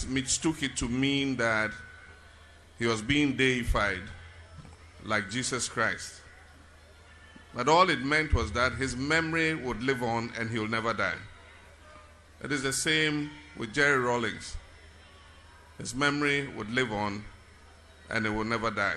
mistook it to mean that he was being deified like Jesus Christ. But all it meant was that his memory would live on and he will never die. It is the same with Jerry Rawlings. His memory would live on and it will never die.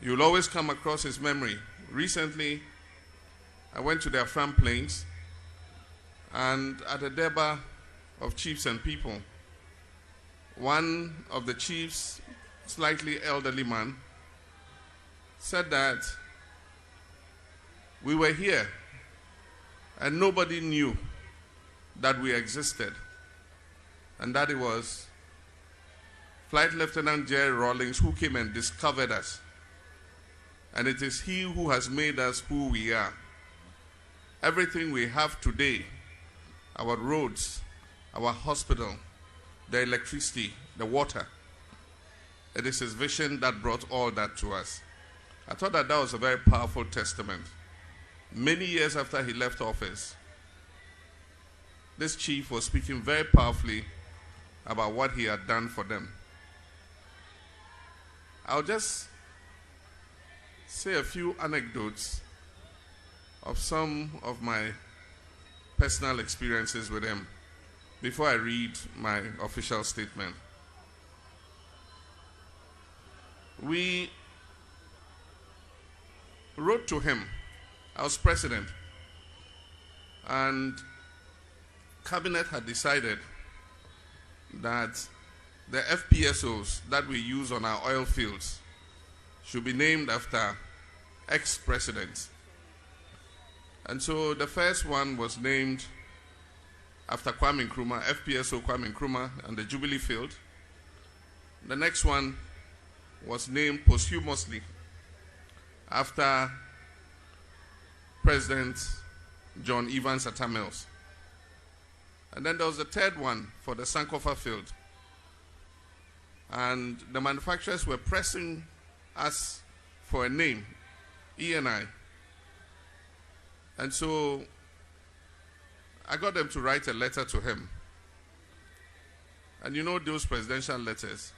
You'll always come across his memory. Recently, I went to the Afram Plains, and at a deba of chiefs and people, one of the chiefs, slightly elderly man, said that we were here and nobody knew that we existed, and that it was Flight Lieutenant Jerry Rawlings who came and discovered us, and it is he who has made us who we are. Everything we have today, our roads, our hospital, the electricity, the water, it is his vision that brought all that to us. I thought that was a very powerful testament. Many years after he left office, this chief was speaking very powerfully about what he had done for them. I'll just say a few anecdotes of some of my personal experiences with him before I read my official statement. We wrote to him. I was president, and cabinet had decided that the FPSOs that we use on our oil fields should be named after ex-presidents. And so the first one was named after Kwame Nkrumah, FPSO Kwame Nkrumah and the Jubilee Field. The next one was named posthumously after President John Evans Atta Mills. And then there was the third one for the Sankofa Field. And the manufacturers were pressing us for a name, E&I. And so I got them to write a letter to him. And you know those presidential letters.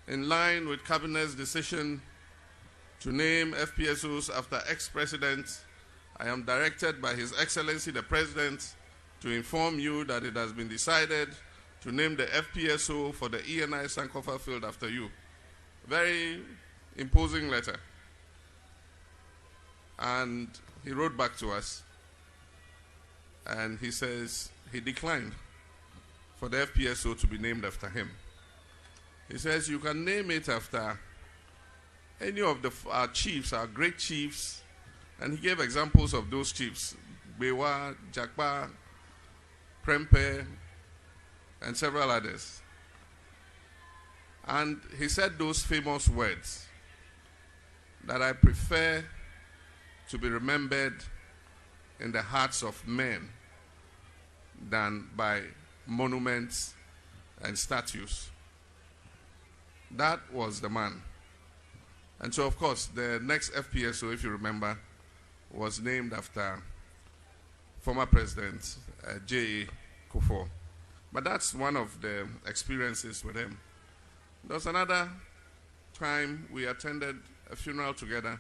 In line with Cabinet's decision to name FPSOs after ex-presidents, I am directed by His Excellency the President to inform you that it has been decided to name the FPSO for the E&I Sankofa Field after you. Very imposing letter. And he wrote back to us, and he says he declined for the FPSO to be named after him. He says you can name it after any of our chiefs, our great chiefs, and he gave examples of those chiefs: Bewa, Jakpa, Prempe, and several others. And he said those famous words that I prefer to be remembered in the hearts of men than by monuments and statues. That was the man. And so, of course, the next FPSO, if you remember, was named after former President J.A. Kufuor. But that's one of the experiences with him. There was another time we attended a funeral together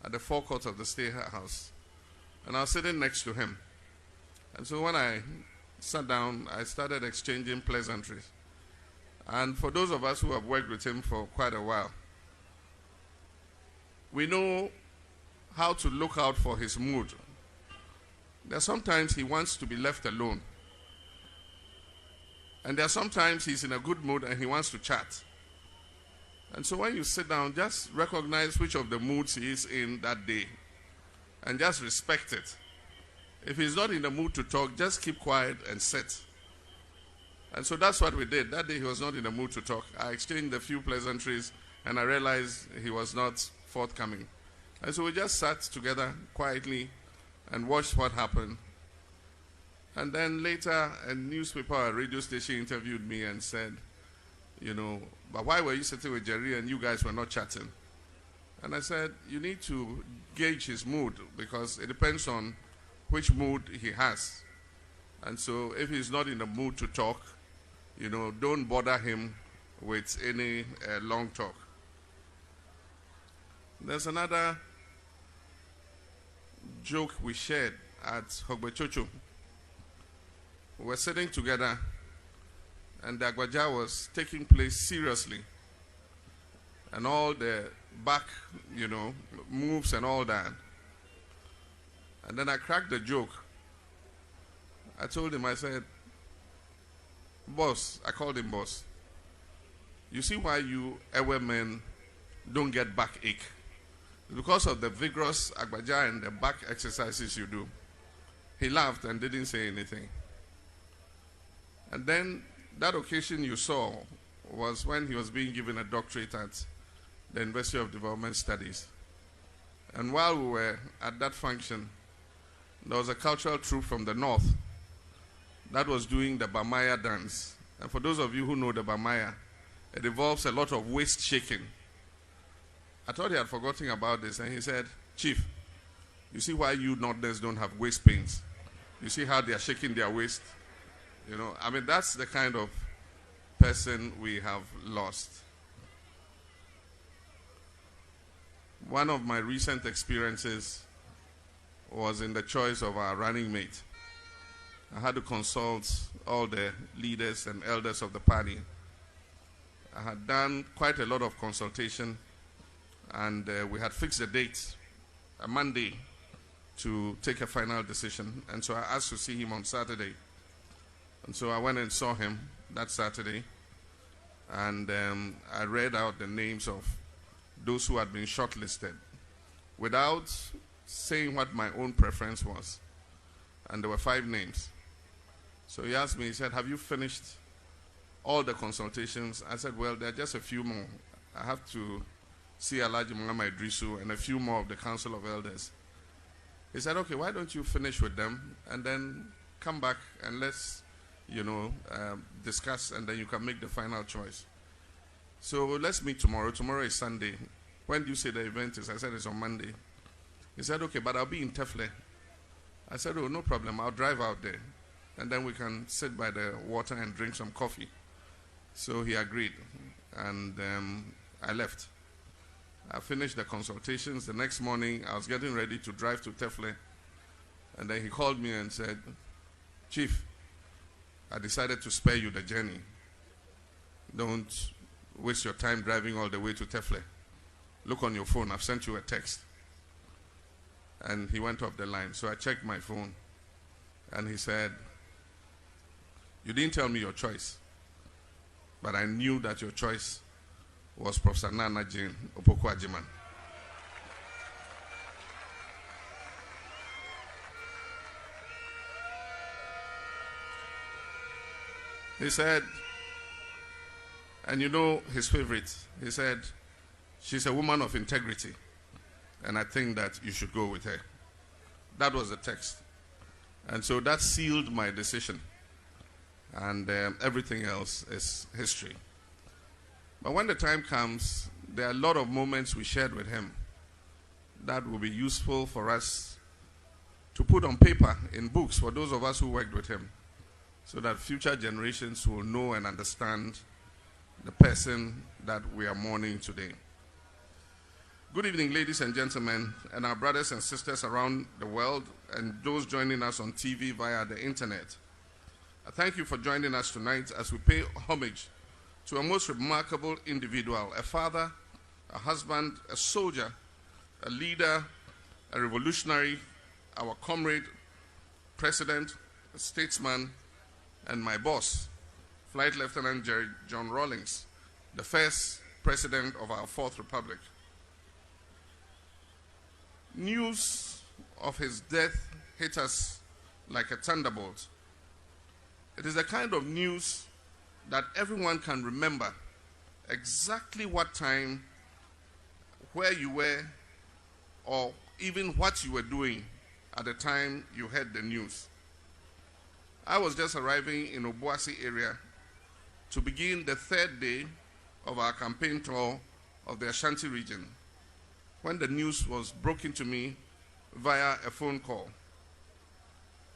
at the forecourt of the State House. And I was sitting next to him. And so when I sat down, I started exchanging pleasantries. And for those of us who have worked with him for quite a while, we know how to look out for his mood. There are sometimes he wants to be left alone. And there are sometimes he's in a good mood and he wants to chat. And so when you sit down, just recognize which of the moods he is in that day and just respect it. If he's not in the mood to talk, just keep quiet and sit. And so that's what we did. That day he was not in the mood to talk. I exchanged a few pleasantries and I realized he was not forthcoming. And so we just sat together quietly and watched what happened. And then later, a newspaper or a radio station interviewed me and said, you know, but why were you sitting with Jerry and you guys were not chatting? And I said, you need to gauge his mood because it depends on which mood he has. And so if he's not in the mood to talk, you know, don't bother him with any long talk. There's another joke we shared at Hogbechocho. We were sitting together and the Agbaja was taking place seriously. And all the back, you know, moves and all that. And then I cracked the joke. I told him, I said, boss, I called him boss. You see why you Ewe men don't get backache? Because of the vigorous Agbaja and the back exercises you do. He laughed and didn't say anything. And then that occasion you saw was when he was being given a doctorate at the University of Development Studies. And while we were at that function, there was a cultural troupe from the north that was doing the Bamaya dance. And for those of you who know the Bamaya, it involves a lot of waist shaking. I thought he had forgotten about this, and he said, Chief, you see why you Northerners don't have waist pains? You see how they are shaking their waist? You know, I mean, that's the kind of person we have lost. One of my recent experiences was in the choice of our running mate. I had to consult all the leaders and elders of the party. I had done quite a lot of consultation, and we had fixed a date, a Monday, to take a final decision. And so I asked to see him on Saturday. And so I went and saw him that Saturday, and I read out the names of those who had been shortlisted without saying what my own preference was. And there were 5 names. So he asked me, he said, have you finished all the consultations? I said, well, there are just a few more. I have to see Alhaji Mahama Idrisu and a few more of the Council of Elders. He said, okay, why don't you finish with them and then come back and let's, you know, discuss, and then you can make the final choice. So let's meet tomorrow. Tomorrow is Sunday. When do you say the event is? I said it's on Monday. He said, okay, but I'll be in Tefle. I said, oh, no problem. I'll drive out there. And then we can sit by the water and drink some coffee. So he agreed. And I left. I finished the consultations. The next morning, I was getting ready to drive to Tefle. And then he called me and said, Chief, I decided to spare you the journey. Don't waste your time driving all the way to Tefle. Look on your phone. I've sent you a text. And he went off the line. So I checked my phone. And he said, you didn't tell me your choice. But I knew that your choice was Professor Nana Jane Opoku Ajiman. He said, and you know his favorite, he said, she's a woman of integrity, and I think that you should go with her. That was the text. And so that sealed my decision. And everything else is history. But when the time comes, there are a lot of moments we shared with him that will be useful for us to put on paper in books for those of us who worked with him, so that future generations will know and understand the person that we are mourning today. Good evening, ladies and gentlemen, and our brothers and sisters around the world, and those joining us on TV via the internet. I thank you for joining us tonight as we pay homage to a most remarkable individual, a father, a husband, a soldier, a leader, a revolutionary, our comrade, president, a statesman, and my boss, Flight Lieutenant John Rawlings, the first president of our Fourth Republic. News of his death hit us like a thunderbolt. It is the kind of news that everyone can remember exactly what time, where you were, or even what you were doing at the time you heard the news. I was just arriving in Obuasi area to begin the 3rd day of our campaign tour of the Ashanti region when the news was broken to me via a phone call.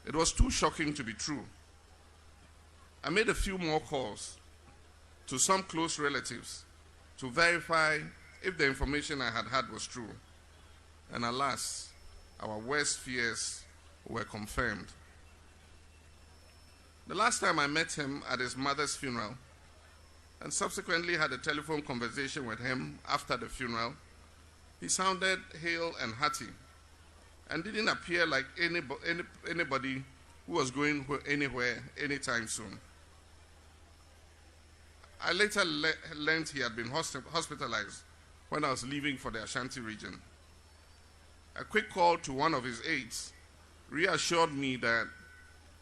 It was too shocking to be true. I made a few more calls to some close relatives to verify if the information I had was true. And alas, our worst fears were confirmed. The last time I met him at his mother's funeral, and subsequently had a telephone conversation with him after the funeral, he sounded hale and hearty and didn't appear like anybody who was going anywhere anytime soon. I later learned he had been hospitalized when I was leaving for the Ashanti region. A quick call to one of his aides reassured me that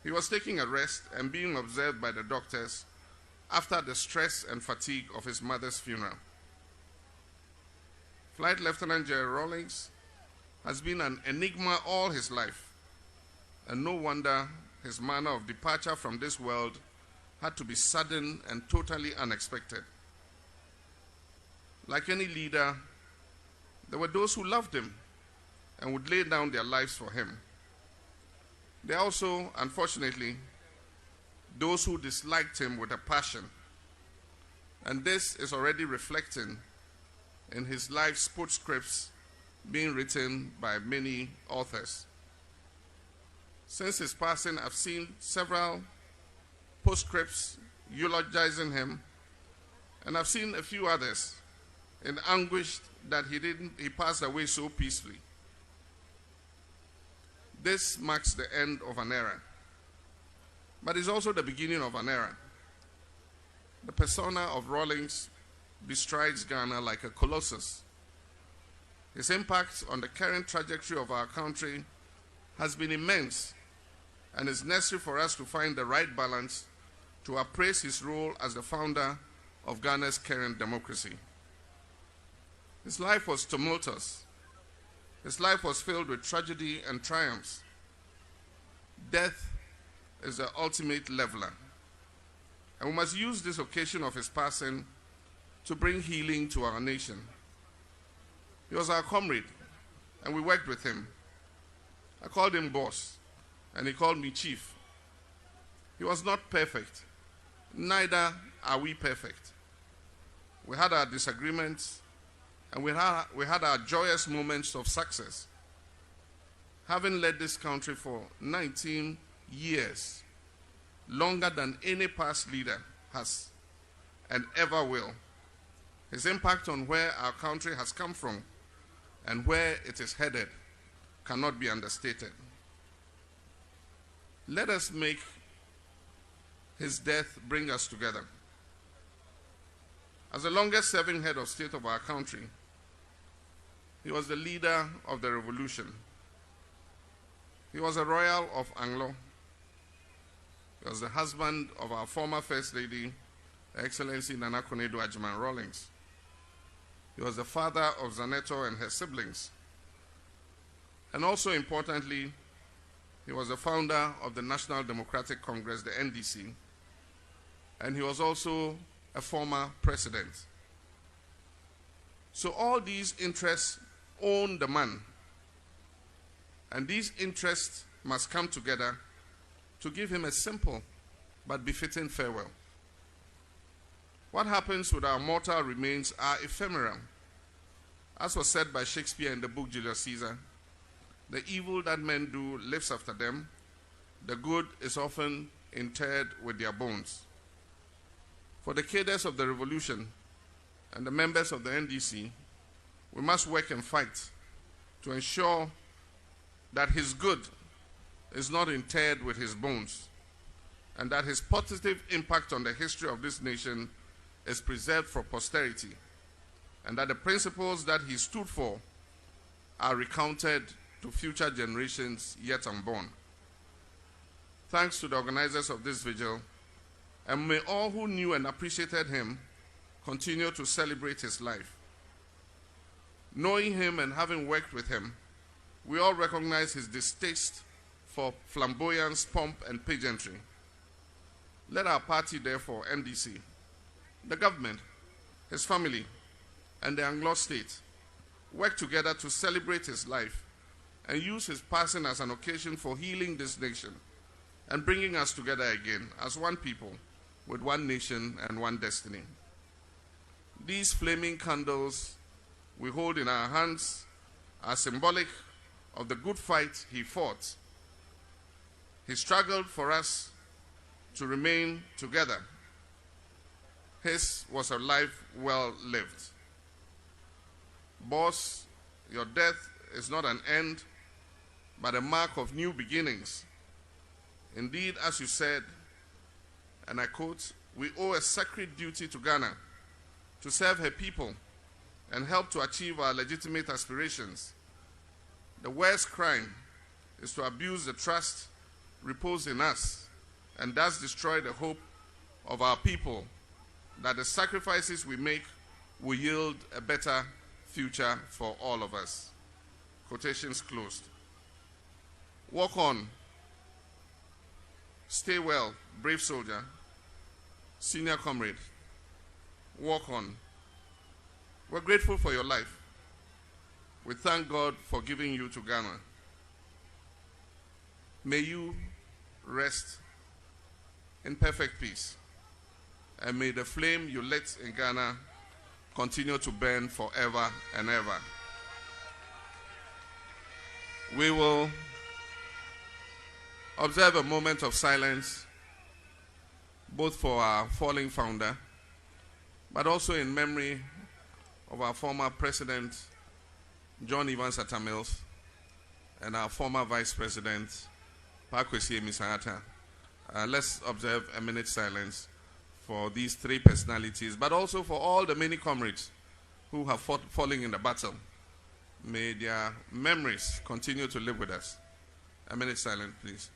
he was taking a rest and being observed by the doctors after the stress and fatigue of his mother's funeral. Flight Lieutenant General Rawlings has been an enigma all his life, and no wonder his manner of departure from this world had to be sudden and totally unexpected. Like any leader, there were those who loved him and would lay down their lives for him. There are also, unfortunately, those who disliked him with a passion, and this is already reflecting in his life's postscripts being written by many authors. Since his passing, I've seen several postscripts eulogizing him, and I've seen a few others in anguish that he passed away so peacefully. This marks the end of an era, but it's also the beginning of an era. The persona of Rawlings bestrides Ghana like a colossus. His impact on the current trajectory of our country has been immense, and it's necessary for us to find the right balance to appraise his role as the founder of Ghana's current democracy. His life was tumultuous. His life was filled with tragedy and triumphs. Death is the ultimate leveler, and we must use this occasion of his passing to bring healing to our nation. He was our comrade, and we worked with him. I called him boss, and he called me chief. He was not perfect. Neither are we perfect. We had our disagreements, and we had our joyous moments of success. Having led this country for 19 years, longer than any past leader has and ever will, his impact on where our country has come from and where it is headed cannot be understated. Let us make his death bring us together. As the longest serving head of state of our country, he was the leader of the revolution. He was a royal of Anglo. He was the husband of our former First Lady, Her Excellency Nana Konadu Agyeman Rawlings. He was the father of Zaneto and her siblings. And also importantly, he was the founder of the National Democratic Congress, the NDC, and he was also a former president. So all these interests own the man, and these interests must come together to give him a simple but befitting farewell. What happens with our mortal remains are ephemeral. As was said by Shakespeare in the book Julius Caesar, the evil that men do lives after them, the good is often interred with their bones. For the cadres of the revolution and the members of the NDC, we must work and fight to ensure that his good is not interred with his bones, and that his positive impact on the history of this nation is preserved for posterity, and that the principles that he stood for are recounted to future generations yet unborn. Thanks to the organizers of this vigil, and may all who knew and appreciated him continue to celebrate his life. Knowing him and having worked with him, we all recognize his distaste for flamboyance, pomp, and pageantry. Let our party, therefore, NDC, the government, his family, and the Anglo state work together to celebrate his life and use his passing as an occasion for healing this nation and bringing us together again as one people with one nation and one destiny. These flaming candles we hold in our hands are symbolic of the good fight he fought. He struggled for us to remain together. His was a life well lived. Boss, your death is not an end, but a mark of new beginnings. Indeed, as you said, and I quote, "We owe a sacred duty to Ghana to serve her people and help to achieve our legitimate aspirations. The worst crime is to abuse the trust reposed in us and thus destroy the hope of our people that the sacrifices we make will yield a better future for all of us." Quotations closed. Walk on. Stay well, brave soldier, senior comrade. Walk on. We're grateful for your life. We thank God for giving you to Ghana. May you rest in perfect peace. And may the flame you lit in Ghana continue to burn forever and ever. We will observe a moment of silence, both for our fallen founder, but also in memory of our former President, John Evans Atta Mills, and our former Vice President, Pakwesi Emisahata. Let's observe a minute's silence for these three personalities, but also for all the many comrades who have fallen in the battle. May their memories continue to live with us. A minute's silence, please.